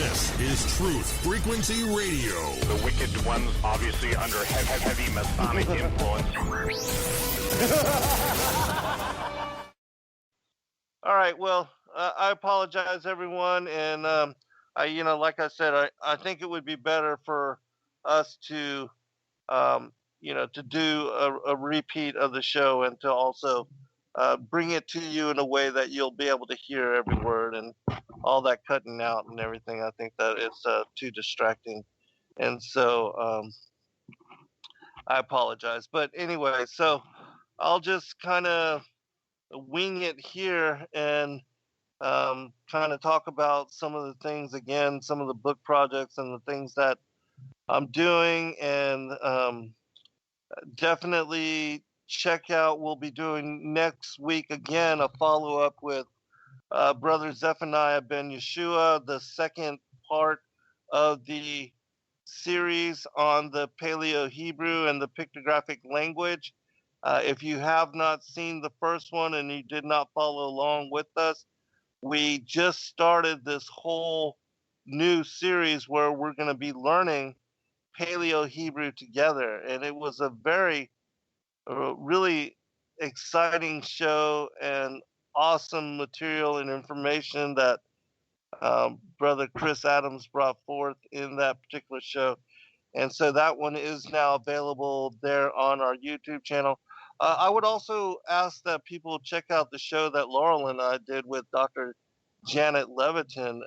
This is Truth Frequency Radio. The wicked ones obviously under heavy Masonic influence. All right, well, I apologize, everyone, and like I said, I think it would be better for us to, to do a repeat of the show and to also bring it to you in a way that you'll be able to hear every word and all that cutting out and everything. I think that it's too distracting, and so I apologize. But anyway, so I'll just kind of wing it here and kind of talk about some of the things again, some of the book projects and the things that I'm doing, and definitely check out. We'll be doing next week again a follow up with Brother Zephaniah Ben Yeshua, the second part of the series on the Paleo Hebrew and the pictographic language. If you have not seen the first one and you did not follow along with us, we just started this whole new series where we're going to be learning Paleo Hebrew together. And it was a very, really exciting show and awesome material and information that Brother Chris Adams brought forth in that particular show. And so that one is now available there on our YouTube channel. I would also ask that people check out the show that Laurel and I did with Dr. Janet Levitin.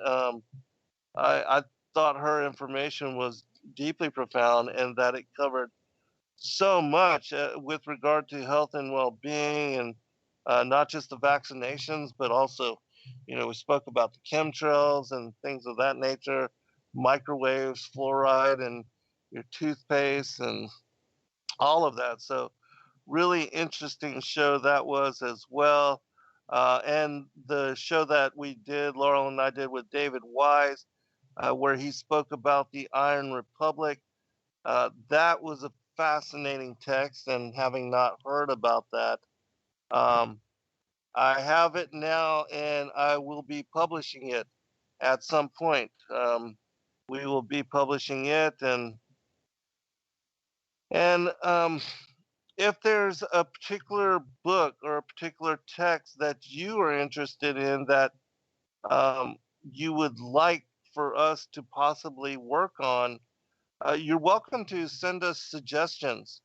I thought her information was deeply profound and that it covered so much with regard to health and well-being, and not just the vaccinations, but also, we spoke about the chemtrails and things of that nature, microwaves, fluoride, and your toothpaste, and all of that. So really interesting show that was as well. And the show that we did, Laurel and I did with David Wise, where he spoke about the Iron Republic. That was a fascinating text, and having not heard about that, I have it now, and I will be publishing it at some point. We will be publishing it, and if there's a particular book or a particular text that you are interested in that you would like for us to possibly work on, you're welcome to send us suggestions.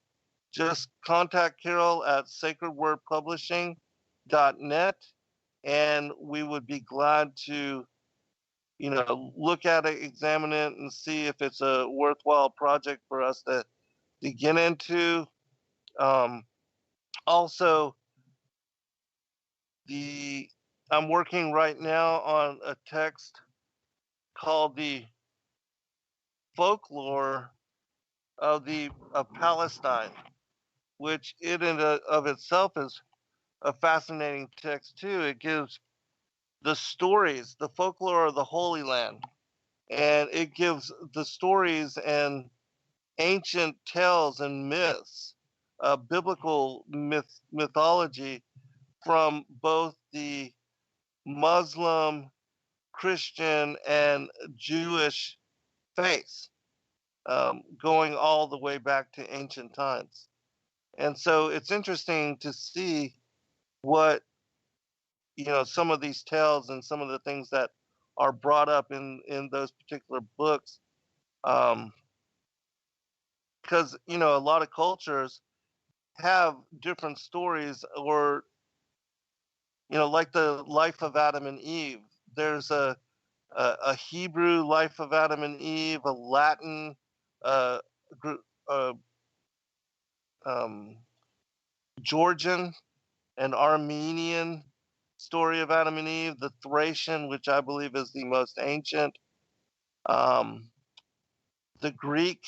Just contact Carol at sacredwordpublishing.net, and we would be glad to, look at it, examine it, and see if it's a worthwhile project for us to get into. Also, I'm working right now on a text called the Folklore of Palestine, which in and of itself is a fascinating text too. It gives the stories, the folklore of the Holy Land, and it gives the stories and ancient tales and myths, biblical mythology from both the Muslim, Christian, and Jewish faiths, going all the way back to ancient times. And so it's interesting to see what, some of these tales and some of the things that are brought up in those particular books. Because, a lot of cultures have different stories, or, like the life of Adam and Eve. There's a Hebrew life of Adam and Eve, a Latin, Georgian and Armenian story of Adam and Eve, the Thracian, which I believe is the most ancient, the Greek.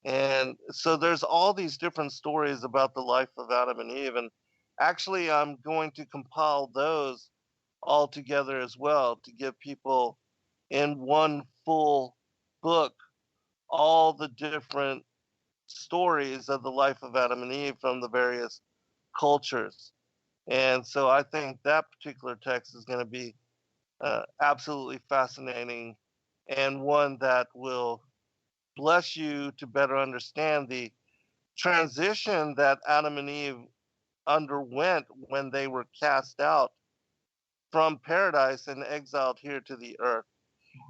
And so there's all these different stories about the life of Adam and Eve. And actually, I'm going to compile those all together as well to give people in one full book all the different stories of the life of Adam and Eve from the various cultures. And so I think that particular text is going to be absolutely fascinating and one that will bless you to better understand the transition that Adam and Eve underwent when they were cast out from paradise and exiled here to the earth.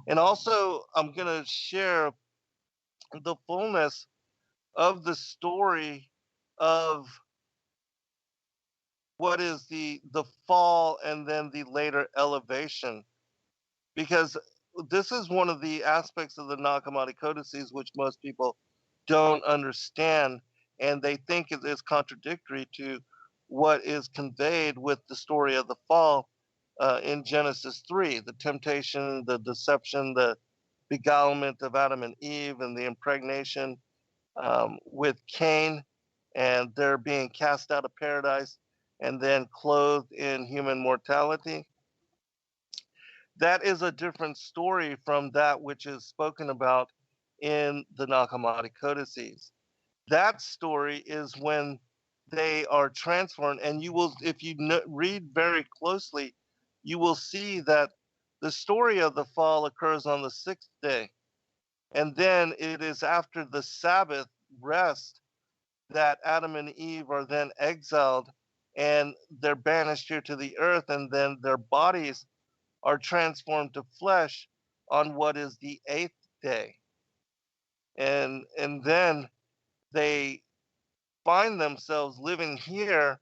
And also, I'm going to share the fullness of the story of what is the fall and then the later elevation, because this is one of the aspects of the Nag Hammadi codices which most people don't understand, and they think it is contradictory to what is conveyed with the story of the fall in Genesis 3, the temptation, the deception, the beguilement of Adam and Eve, and the impregnation with Cain, and they're being cast out of paradise and then clothed in human mortality. That is a different story from that which is spoken about in the Nag Hammadi codices. That story is when they are transformed, and you will, if you read very closely, you will see that the story of the fall occurs on the sixth day, and then it is after the Sabbath rest that Adam and Eve are then exiled, and they're banished here to the earth, and then their bodies are transformed to flesh on what is the eighth day. And then they find themselves living here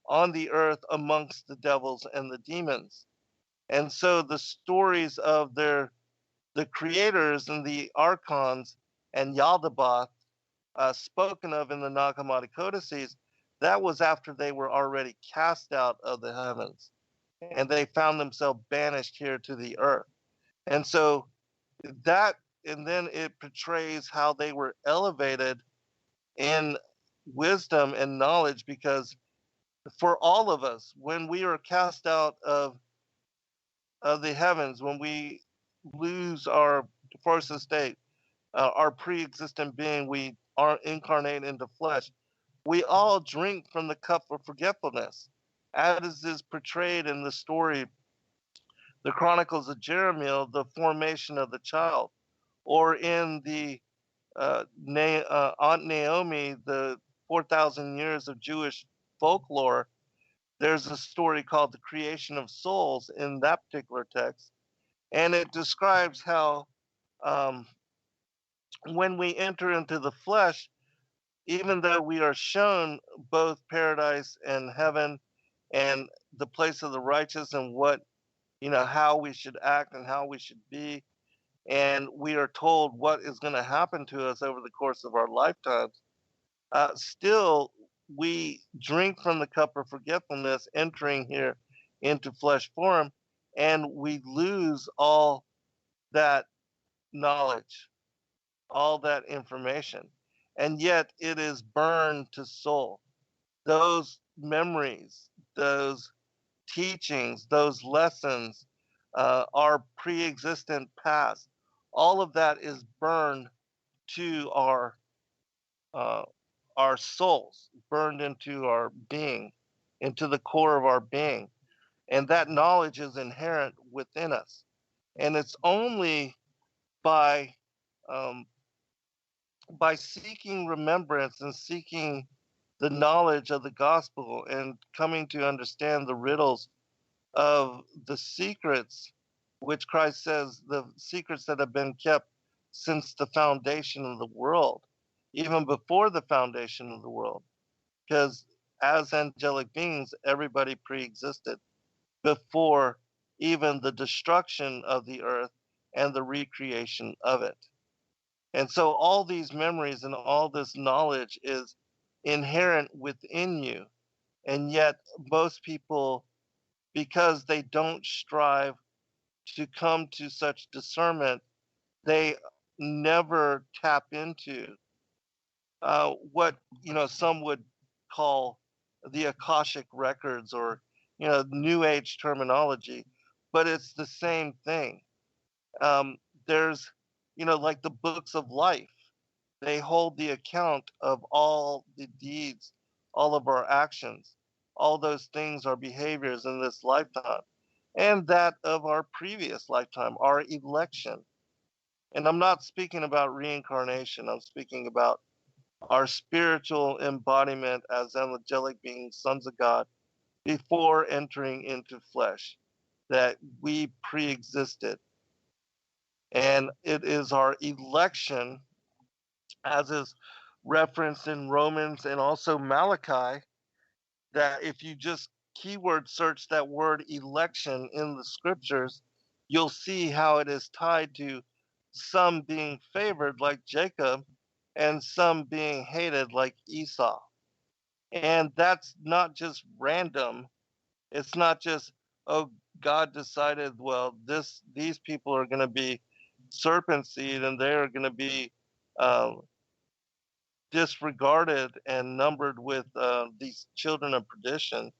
on the earth amongst the devils and the demons. And so the stories of the creators and the archons and Yaldabaoth spoken of in the Nag Hammadi codices, that was after they were already cast out of the heavens and they found themselves banished here to the earth. And so that, and then it portrays how they were elevated in wisdom and knowledge, because for all of us, when we are cast out of the heavens, when we lose our first estate, our pre-existent being, we are incarnate into flesh, we all drink from the cup of forgetfulness, as is portrayed in the story, the Chronicles of Jeremiah, the formation of the child, or in the Aunt Naomi, the 4,000 years of Jewish folklore. There's a story called the creation of souls in that particular text, and it describes how um, when we enter into the flesh, even though we are shown both paradise and heaven and the place of the righteous and what, how we should act and how we should be, and we are told what is going to happen to us over the course of our lifetimes, still we drink from the cup of forgetfulness entering here into flesh form, and we lose all that knowledge, all that information, and yet it is burned to soul. Those memories, those teachings, those lessons, our pre-existent past, all of that is burned to uh, our souls, burned into our being, into the core of our being, and that knowledge is inherent within us. And it's only by um, by seeking remembrance and seeking the knowledge of the gospel and coming to understand the riddles of the secrets, which Christ says, the secrets that have been kept since the foundation of the world, even before the foundation of the world. Because as angelic beings, everybody pre existed before even the destruction of the earth and the recreation of it. And so all these memories and all this knowledge is inherent within you. And yet, most people, because they don't strive to come to such discernment, they never tap into what some would call the Akashic records, or New Age terminology, but it's the same thing. There's like the books of life. They hold the account of all the deeds, all of our actions, all those things, our behaviors in this lifetime, and that of our previous lifetime, our election. And I'm not speaking about reincarnation, I'm speaking about our spiritual embodiment as angelic beings, sons of God, before entering into flesh, that we pre existed. And it is our election, as is referenced in Romans and also Malachi, that if you just keyword search that word election in the scriptures, you'll see how it is tied to some being favored, like Jacob, and some being hated, like Esau. And that's not just random. It's not just, oh, God decided, well, these people are going to be serpent seed and they're going to be uh, disregarded and numbered with these children of perdition.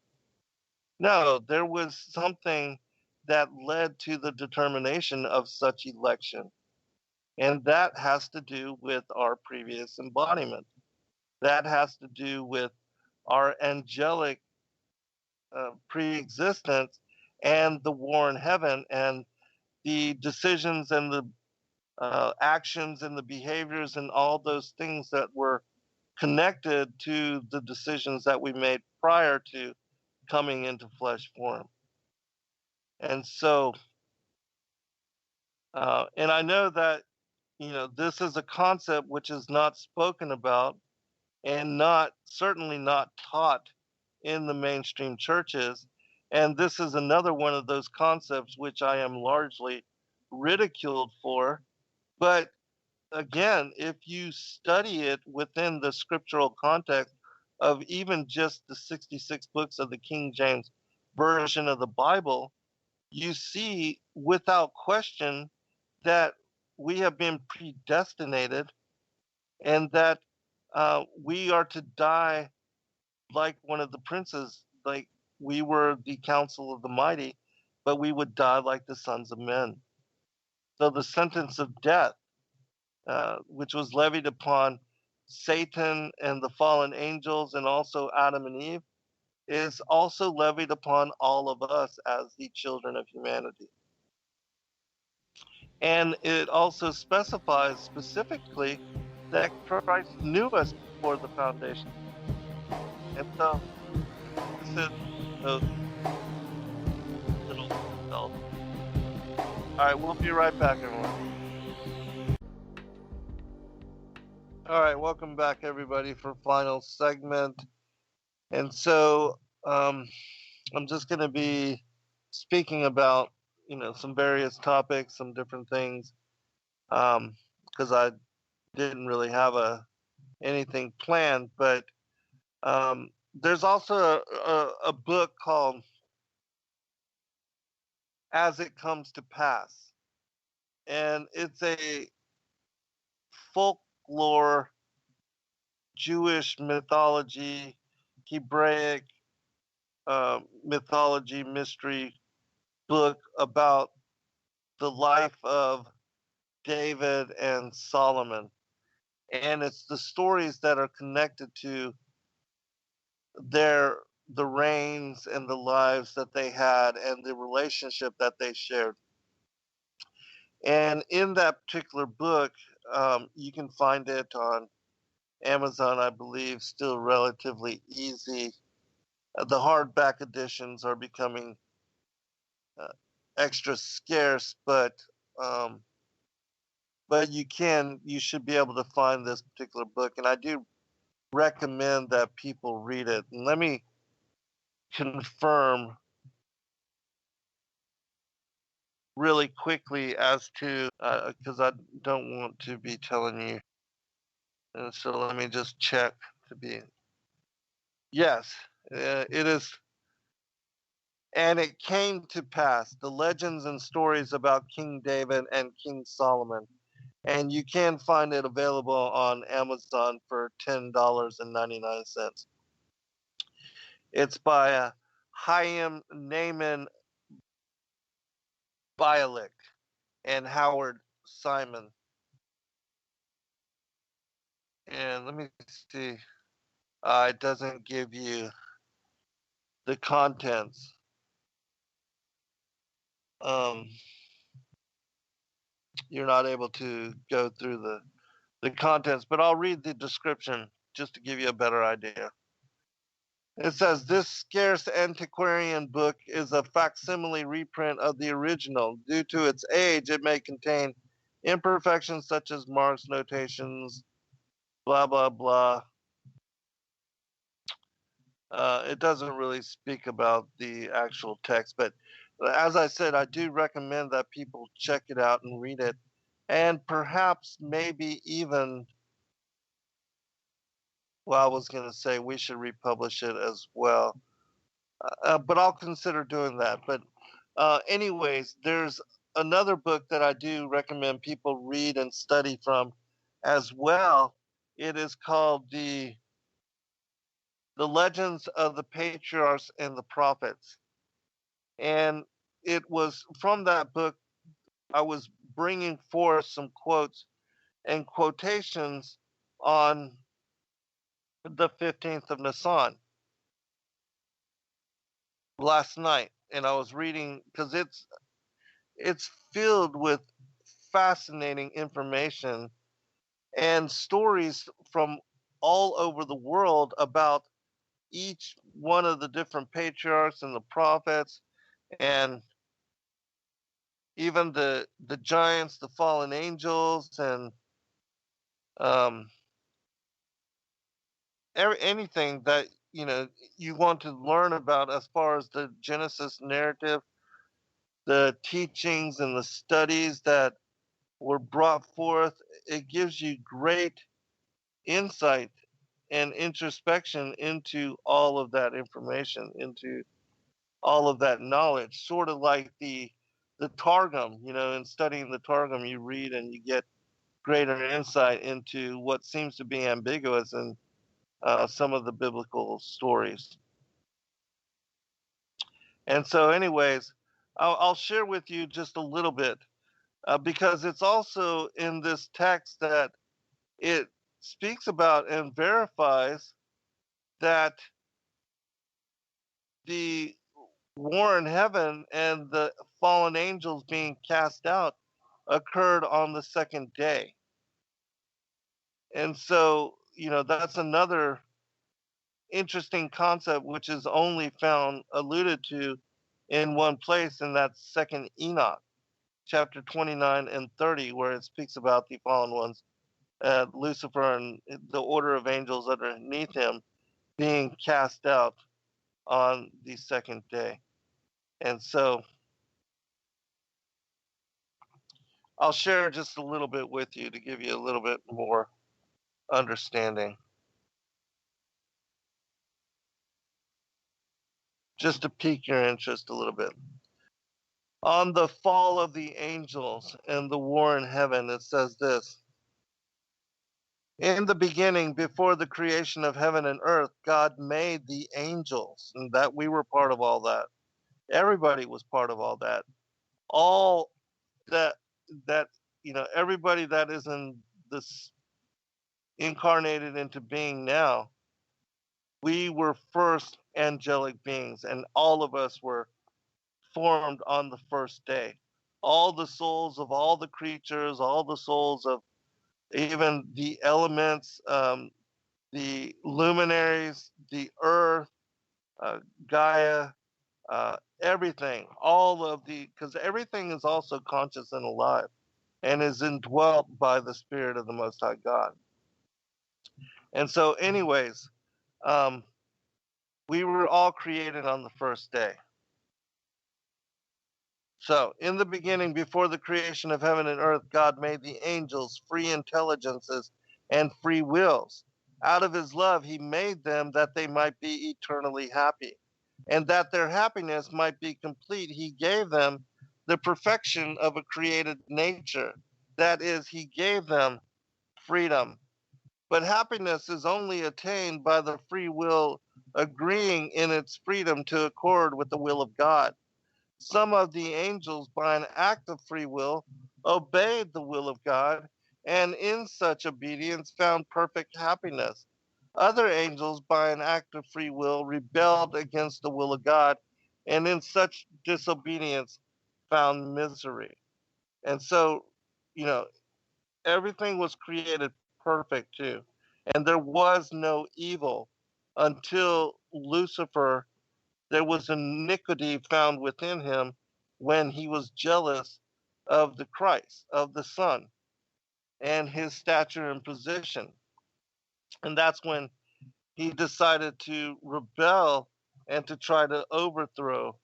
No, there was something that led to the determination of such election. And that has to do with our previous embodiment. That has to do with our angelic pre-existence and the war in heaven and the decisions and the actions and the behaviors and all those things that were connected to the decisions that we made prior to coming into flesh form. And so, and I know that, this is a concept which is not spoken about and certainly not taught in the mainstream churches. And this is another one of those concepts which I am largely ridiculed for. But again, if you study it within the scriptural context of even just the 66 books of the King James Version of the Bible, you see without question that we have been predestinated and that we are to die like one of the princes, like we were the council of the mighty, but we would die like the sons of men. So the sentence of death, which was levied upon Satan and the fallen angels and also Adam and Eve, is also levied upon all of us as the children of humanity. And it also specifies specifically that Christ knew us before the foundation. And so this is a little self. All right, we'll be right back, everyone. All right, welcome back, everybody, for final segment. And so I'm just going to be speaking about, some various topics, some different things, because I didn't really have anything planned. But there's also a book called As It Comes to Pass. And it's a folklore, Jewish mythology, Hebraic mythology, mystery book about the life of David and Solomon. And it's the stories that are connected to the reigns and the lives that they had and the relationship that they shared. And in that particular book, you can find it on Amazon, I believe, still relatively easy. The hardback editions are becoming extra scarce, but you should be able to find this particular book, and I do recommend that people read it. And let me confirm really quickly as to because I don't want to be telling you, and so let me just check to be. Yes, it is. And it came to pass, the legends and stories about King David and King Solomon. And you can find it available on Amazon for $10.99. It's by Chaim Naaman Bialik and Howard Simon. And let me see. It doesn't give you the contents. you're not able to go through the contents, but I'll read the description just to give you a better idea. It says this scarce antiquarian book is a facsimile reprint of the original. Due to its age, it may contain imperfections such as marks, notations, blah, blah, blah. It doesn't really speak about the actual text, but as I said, I do recommend that people check it out and read it. And perhaps, maybe even, well, I was going to say we should republish it as well. But I'll consider doing that. But, anyways, there's another book that I do recommend people read and study from as well. It is called The Legends of the Patriarchs and the Prophets. And it was from that book I was bringing forth some quotes and quotations on the 15th of Nisan last night. And I was reading because it's filled with fascinating information and stories from all over the world about each one of the different patriarchs and the prophets, and even the giants, the fallen angels, and um, anything that you want to learn about as far as the Genesis narrative, the teachings and the studies that were brought forth. It gives you great insight and introspection into all of that information, into all of that knowledge, sort of like the Targum. In studying the Targum, you read and you get greater insight into what seems to be ambiguous in some of the biblical stories. And so, anyways, I'll share with you just a little bit because it's also in this text that it speaks about and verifies that the war in heaven and the fallen angels being cast out occurred on the second day. And so, that's another interesting concept which is only found alluded to in one place, and that's second Enoch, chapter 29 and 30, where it speaks about the fallen ones, Lucifer and the order of angels underneath him being cast out on the second day. And so I'll share just a little bit with you to give you a little bit more understanding, just to pique your interest a little bit. On the fall of the angels and the war in heaven, it says this: in the beginning, before the creation of heaven and earth, God made the angels, and that we were part of all that. Everybody was part of all that. All that everybody that is in this incarnated into being now, we were first angelic beings, and all of us were formed on the first day. All the souls of all the creatures, all the souls of even the elements, the luminaries, the earth, Gaia, everything, all of because everything is also conscious and alive and is indwelt by the Spirit of the Most High God. And so, anyways, we were all created on the first day. So, in the beginning, before the creation of heaven and earth, God made the angels free intelligences and free wills. Out of his love, he made them that they might be eternally happy. And that their happiness might be complete, he gave them the perfection of a created nature. That is, he gave them freedom. But happiness is only attained by the free will agreeing in its freedom to accord with the will of God. Some of the angels, by an act of free will, obeyed the will of God, and in such obedience found perfect happiness. Other angels, by an act of free will, rebelled against the will of God, and in such disobedience found misery. And so you know, everything was created perfect too. And there was no evil until Lucifer, there was iniquity found within him when he was jealous of the Christ, of the Son, and his stature and position. And that's when he decided to rebel and to try to overthrow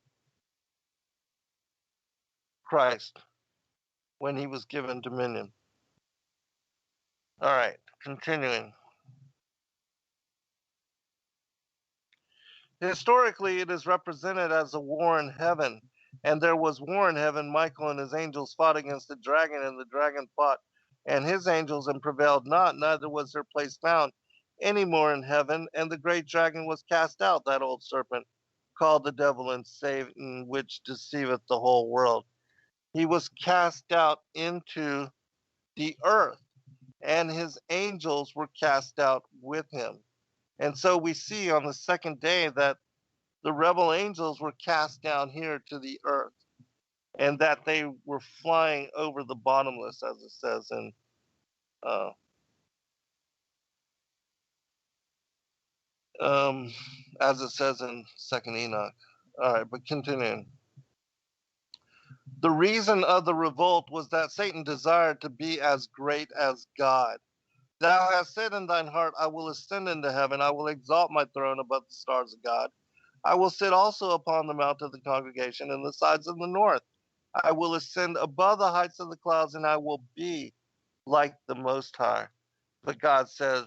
Christ when he was given dominion. All right, continuing. Historically, it is represented as a war in heaven, and there was war in heaven. Michael and his angels fought against the dragon, and the dragon fought and his angels and prevailed not, neither was their place found any more in heaven. And the great dragon was cast out, that old serpent, called the devil and Satan, which deceiveth the whole world. He was cast out into the earth, and his angels were cast out with him. And so we see on the second day that the rebel angels were cast down here to the earth, and that they were flying over the bottomless, as it says in uh, um, Second Enoch. All right, but continuing. The reason of the revolt was that Satan desired to be as great as God. Thou hast said in thine heart, I will ascend into heaven, I will exalt my throne above the stars of God. I will sit also upon the mount of the congregation in the sides of the north. I will ascend above the heights of the clouds, and I will be like the Most High. But God says,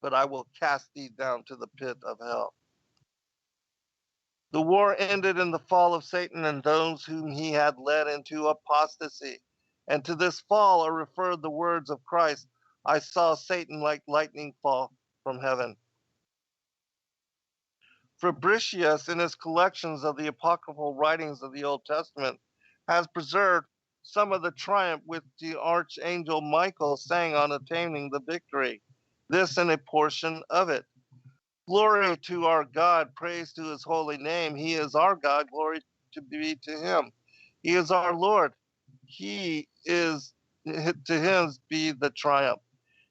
but I will cast thee down to the pit of hell. The war ended in the fall of Satan and those whom he had led into apostasy. And to this fall are referred the words of Christ, I saw Satan like lightning fall from heaven. Fabricius, in his collections of the apocryphal writings of the Old Testament, has preserved some of the triumph which the archangel Michael sang on attaining the victory. This in a portion of it. Glory to our God, praise to his holy name. He is our God, glory to be to him. He is our Lord. He is, to him be the triumph.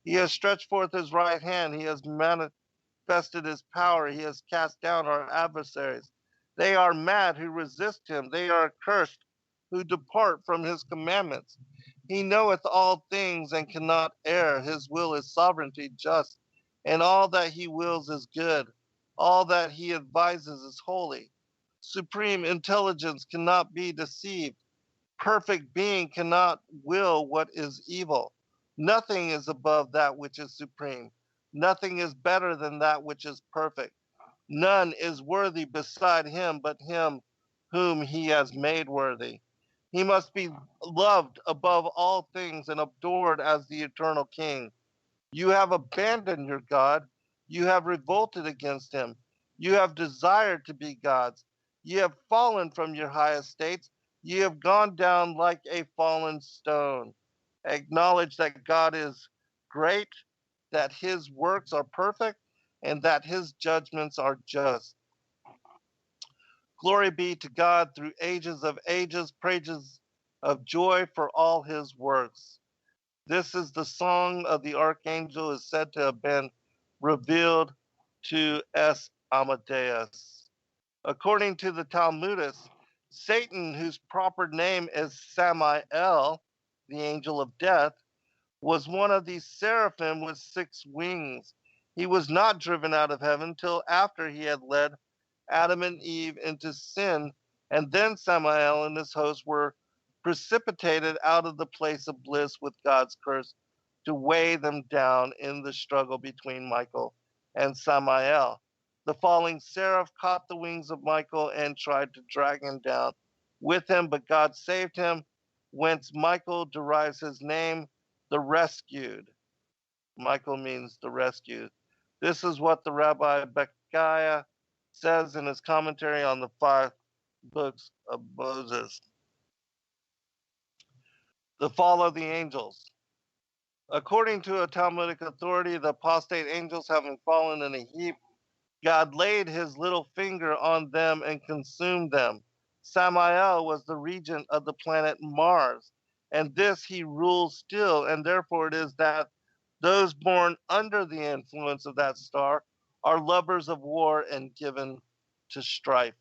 He has stretched forth his right hand. He has manifested his power. He has cast down our adversaries. They are mad who resist him. They are accursed who depart from his commandments. He knoweth all things and cannot err. His will is sovereignty, just, and all that he wills is good. All that he advises is holy. Supreme intelligence cannot be deceived. Perfect being cannot will what is evil. Nothing is above that which is supreme. Nothing is better than that which is perfect. None is worthy beside him but him whom he has made worthy. He must be loved above all things and adored as the eternal King. You have abandoned your God. You have revolted against him. You have desired to be gods. You have fallen from your high estates. You have gone down like a fallen stone. Acknowledge that God is great, that his works are perfect, and that his judgments are just. Glory be to God through ages of ages, praises of joy for all his works. This is the song of the archangel, is said to have been revealed to S. Amadeus. According to the Talmudists, Satan, whose proper name is Samael, the angel of death, was one of these seraphim with 6 wings. He was not driven out of heaven till after he had led Adam and Eve into sin, and then Samael and his host were precipitated out of the place of bliss with God's curse to weigh them down in the struggle between Michael and Samael. The falling seraph caught the wings of Michael and tried to drag him down with him, but God saved him, whence Michael derives his name, the rescued. Michael means the rescued. This is what the Rabbi Bechiah says in his commentary on the 5 books of Moses. The fall of the angels. According to a Talmudic authority, the apostate angels having fallen in a heap, God laid his little finger on them and consumed them. Samael was the regent of the planet Mars. and this he rules still, and therefore it is that those born under the influence of that star are lovers of war and given to strife.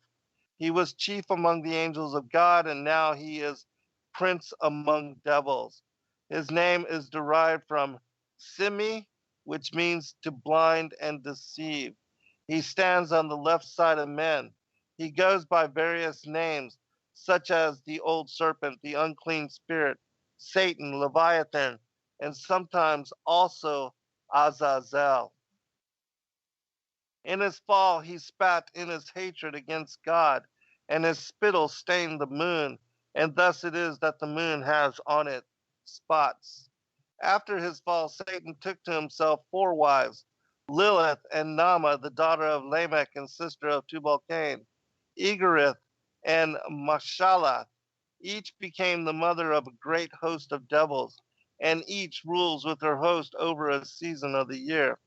He was chief among the angels of God, and now he is prince among devils. His name is derived from Simi, which means to blind and deceive. He stands on the left side of men. He goes by various names, such as the old serpent, the unclean spirit, Satan, Leviathan, and sometimes also Azazel. In his fall, he spat in his hatred against God, and his spittle stained the moon, and thus it is that the moon has on it spots. After his fall, Satan took to himself four wives, Lilith and Nama, the daughter of Lamech and sister of Tubal-Cain, Egarith and Mashallath. Each became the mother of a great host of devils, and each rules with her host over a season of the year.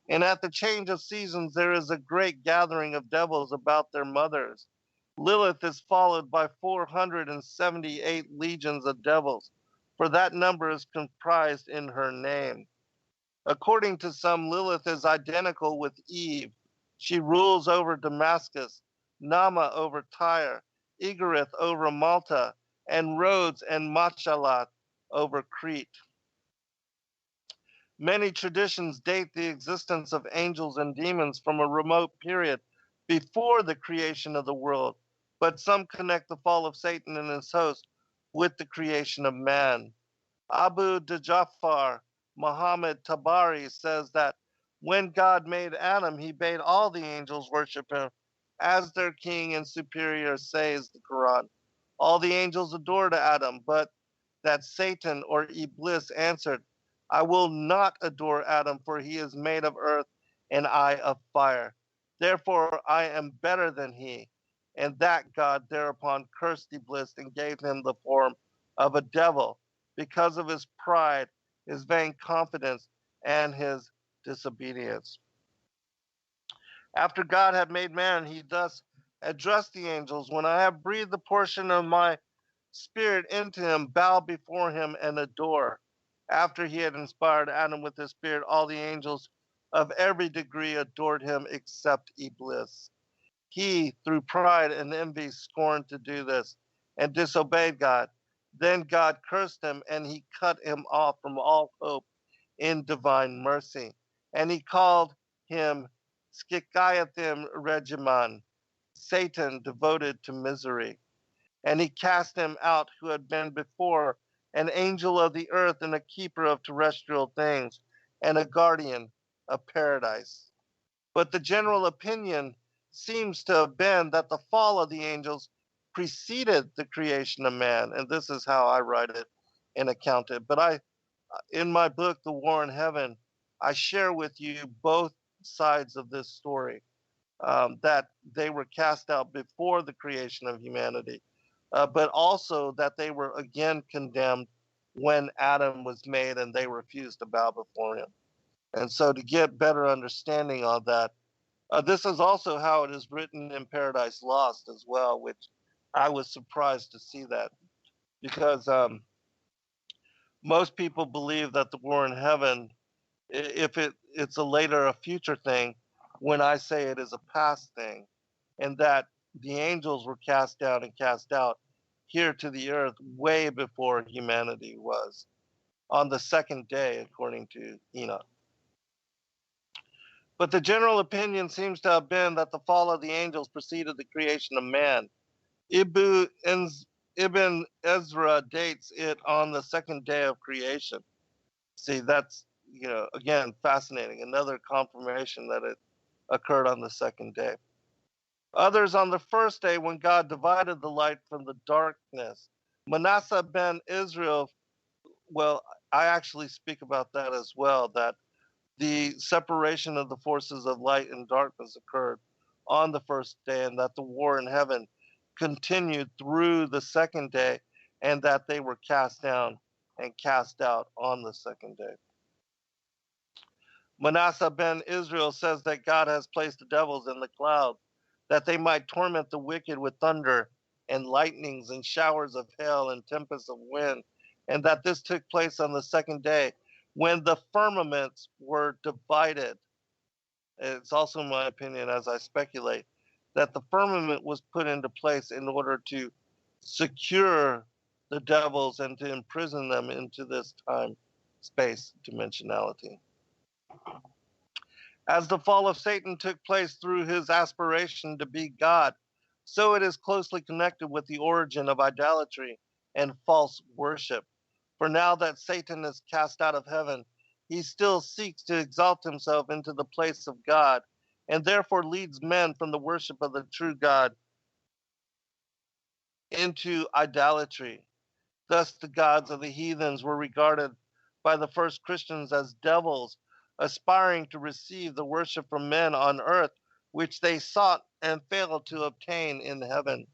And at the change of seasons, there is a great gathering of devils about their mothers. Lilith is followed by 478 legions of devils, for that number is comprised in her name. According to some, Lilith is identical with Eve. She rules over Damascus, Nama over Tyre, Egarith over Malta, and Rhodes and Machalat over Crete. Many traditions date the existence of angels and demons from a remote period before the creation of the world, but some connect the fall of Satan and his host with the creation of man. Abu Djafar Muhammad Tabari says that when God made Adam, he bade all the angels worship him as their king and superior, says the Quran. All the angels adored Adam, but that Satan or Iblis answered, I will not adore Adam, for he is made of earth and I of fire. Therefore I am better than he. And that God thereupon cursed Iblis and gave him the form of a devil because of his pride, his vain confidence, and his disobedience. After God had made man, he thus addressed the angels, when I have breathed the portion of my spirit into him, bow before him and adore. After he had inspired Adam with his spirit, all the angels of every degree adored him except Iblis. He, through pride and envy, scorned to do this and disobeyed God. Then God cursed him, and he cut him off from all hope in divine mercy. And he called him Skikayathim Regiman, Satan devoted to misery. And he cast him out who had been before an angel of the earth and a keeper of terrestrial things and a guardian of paradise. But the general opinion seems to have been that the fall of the angels preceded the creation of man, and this is how I write it and account it. But in my book, The War in Heaven, I share with you both sides of this story, that they were cast out before the creation of humanity, but also that they were again condemned when Adam was made and they refused to bow before him. And so, to get better understanding on that, this is also how it is written in Paradise Lost as well, which I was surprised to see that, because most people believe that the war in heaven, if it's a future thing, when I say it is a past thing, and that the angels were cast down and cast out here to the earth way before humanity was, on the second day, according to Enoch. But the general opinion seems to have been that the fall of the angels preceded the creation of man. Ibn Ezra dates it on the second day of creation. See, that's, again, fascinating. Another confirmation that it occurred on the second day. Others on the first day when God divided the light from the darkness. Manasseh ben Israel, well, I actually speak about that as well, that the separation of the forces of light and darkness occurred on the first day, and that the war in heaven continued through the second day, and that they were cast down and cast out on the second day. Manasseh ben Israel says that God has placed the devils in the clouds, that they might torment the wicked with thunder and lightnings and showers of hail and tempests of wind and that this took place on the second day when the firmaments were divided. It's also my opinion, as I speculate, that the firmament was put into place in order to secure the devils and to imprison them into this time space dimensionality. As the fall of Satan took place through his aspiration to be God, so it is closely connected with the origin of idolatry and false worship. For now that Satan is cast out of heaven, he still seeks to exalt himself into the place of God, and therefore leads men from the worship of the true God into idolatry. Thus, the gods of the heathens were regarded by the first Christians as devils, aspiring to receive the worship from men on earth, which they sought and failed to obtain in heaven.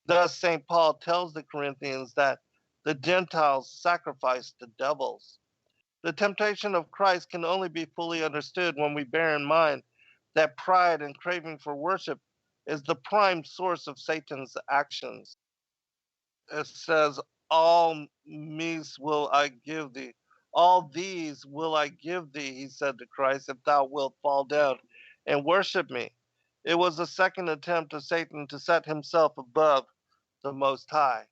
Thus, St. Paul tells the Corinthians that the Gentiles sacrifice to devils. The temptation of Christ can only be fully understood when we bear in mind that pride and craving for worship is the prime source of Satan's actions. It says, all me's will I give thee. All these will I give thee, he said to Christ, if thou wilt fall down and worship me. It was the second attempt of Satan to set himself above the Most High.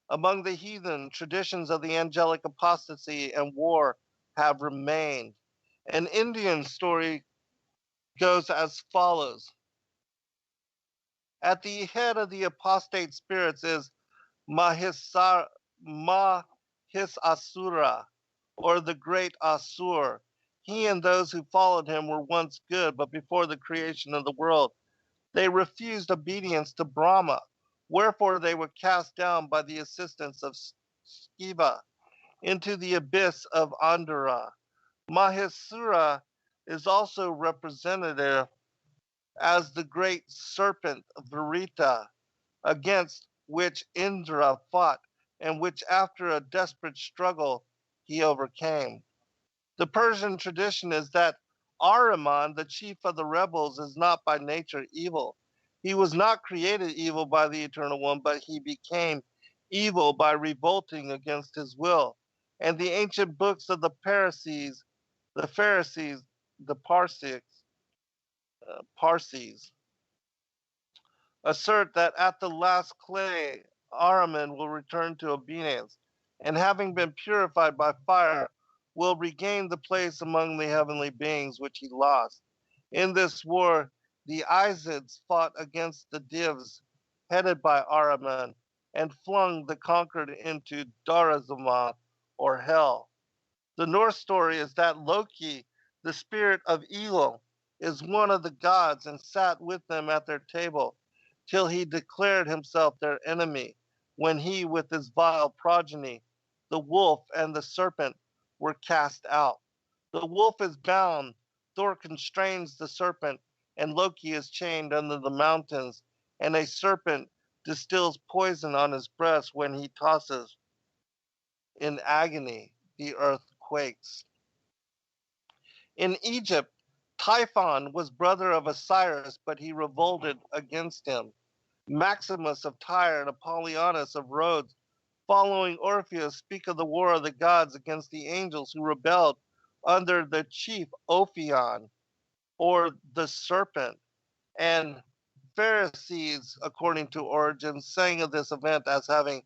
Among the heathen, traditions of the angelic apostasy and war have remained. An Indian story goes as follows. At the head of the apostate spirits is Mahisar, Mahisasura, or the great Asur. He and those who followed him were once good, but before the creation of the world, they refused obedience to Brahma. Wherefore they were cast down by the assistance of Skiva into the abyss of Andhra. Mahisura is also representative as the great serpent Varita, against which Indra fought, and which after a desperate struggle he overcame. The Persian tradition is that Ahriman, the chief of the rebels, is not by nature evil. He was not created evil by the Eternal One, but he became evil by revolting against his will. And the ancient books of the Pharisees, the Parsis, assert that at the last clay, Ahriman will return to obedience, and having been purified by fire, will regain the place among the heavenly beings which he lost. In this war, the Izids fought against the Divs, headed by Ahriman, and flung the conquered into Darazama, or hell. The Norse story is that Loki, the spirit of evil, is one of the gods and sat with them at their table till he declared himself their enemy, when he with his vile progeny, the wolf and the serpent, were cast out. The wolf is bound, Thor constrains the serpent, and Loki is chained under the mountains, and a serpent distills poison on his breast when he tosses. In agony, the earth quakes. In Egypt, Typhon was brother of Osiris, but he revolted against him. Maximus of Tyre and Apollonius of Rhodes, following Orpheus, speak of the war of the gods against the angels who rebelled under the chief Ophion, or the serpent. And Pharisees, according to Origen, sang of this event as having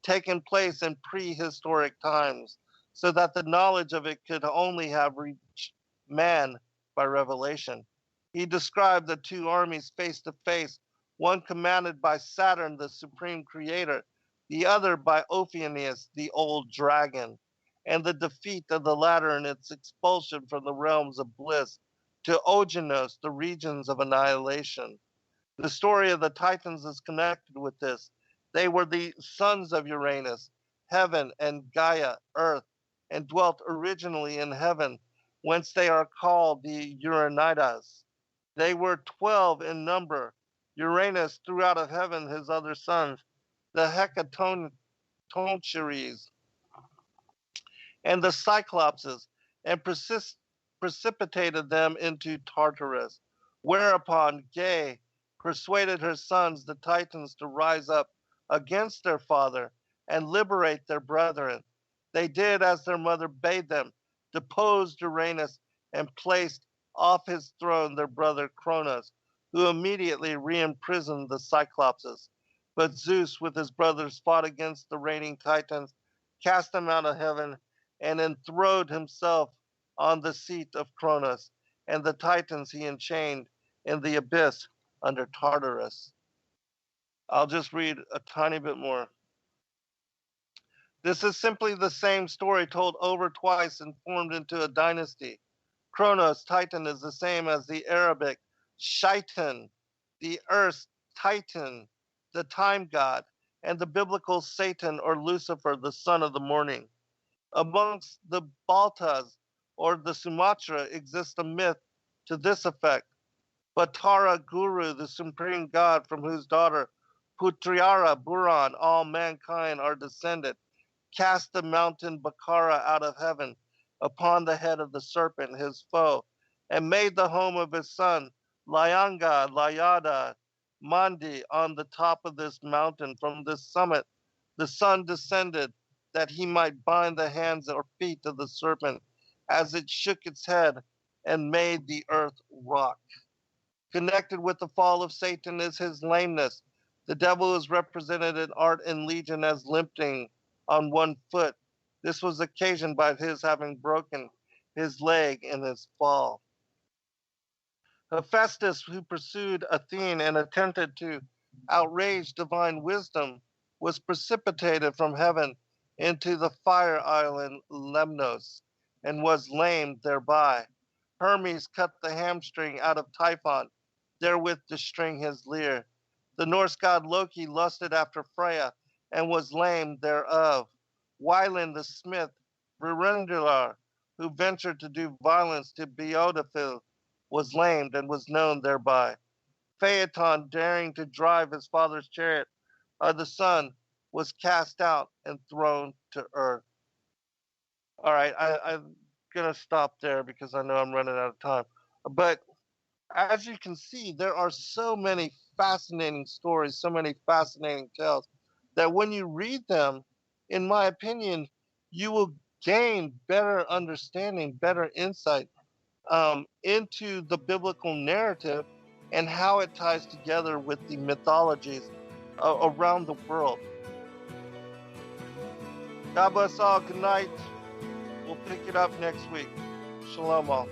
taken place in prehistoric times, so that the knowledge of it could only have reached man by revelation. He described the two armies face to face, one commanded by Saturn, the supreme creator, the other by Ophiuchus, the old dragon, and the defeat of the latter and its expulsion from the realms of bliss to Ogenos, the regions of annihilation. The story of the Titans is connected with this. They were the sons of Uranus, heaven, and Gaia, earth, and dwelt originally in heaven, whence they are called the Uranidas. They were 12 in number. Uranus threw out of heaven his other sons, the Hecatoncheires and the Cyclopses, and precipitated them into Tartarus. Whereupon Gaia persuaded her sons, the Titans, to rise up against their father and liberate their brethren. They did as their mother bade them, deposed Uranus, and placed off his throne their brother Cronus, who immediately re-imprisoned the Cyclopses. But Zeus, with his brothers, fought against the reigning Titans, cast them out of heaven, and enthroned himself on the seat of Cronus, and the Titans he enchained in the abyss under Tartarus. I'll just read a tiny bit more. This is simply the same story told over twice and formed into a dynasty. Kronos, Titan, is the same as the Arabic Shaitan, the Earth's Titan, the time god, and the biblical Satan or Lucifer, the son of the morning. Amongst the Baltas or the Sumatra exists a myth to this effect. Batara Guru, the supreme god from whose daughter Putriara Buran all mankind are descended, cast the mountain Bakara out of heaven upon the head of the serpent, his foe, and made the home of his son, Layanga, Layada, Mandi, on the top of this mountain. From this summit, the sun descended that he might bind the hands or feet of the serpent as it shook its head and made the earth rock. Connected with the fall of Satan is his lameness. The devil is represented in art and legend as limping on one foot. This was occasioned by his having broken his leg in his fall. Hephaestus, who pursued Athene and attempted to outrage divine wisdom, was precipitated from heaven into the fire island Lemnos and was lamed thereby. Hermes cut the hamstring out of Typhon, therewith to string his lyre. The Norse god Loki lusted after Freya and was lamed thereof. Wieland the smith, Virundular, who ventured to do violence to Beodaphil, was lamed and was known thereby. Phaeton, daring to drive his father's chariot of the sun, was cast out and thrown to earth. All right, I'm going to stop there because I know I'm running out of time. But as you can see, there are so many fascinating stories, so many fascinating tales, that when you read them, in my opinion, you will gain better understanding, better insight into the biblical narrative and how it ties together with the mythologies around the world. God bless all. Good night. We'll pick it up next week. Shalom all.